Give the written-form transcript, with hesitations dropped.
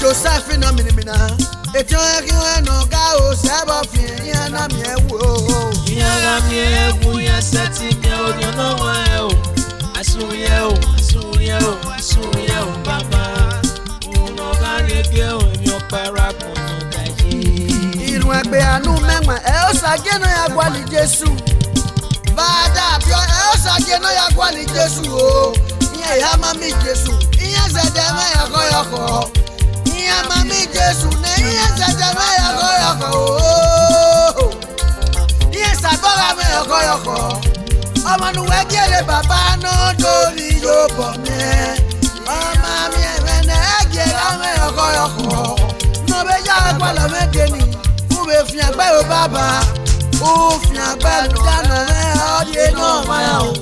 Ejoseph na minimina. Etiyoki weno ga o sebo fi yana mi ewu. Yana mi ewu ya seti mi o di ono wa e o. Asuye o baba. Uno ga rege o mi o para kono daji. Irun egbe anu menwa e o sage no ya gwali Jesu. Bada bio e o sage no ya gwali Jesu o. Iye ya mami Jesu. Iye zede me ya koyoko. Iye mami Jesu ne iye zede me ya koyoko. Iye sabora me ya koyoko. Ọmọ nu we gere baba no dori yo bo me. Ọmọ mi e ne gere me ya koyoko. No be ya kwa lo me deni. Fu be fi agba o baba. O fi agba dano me o di no ma ya o.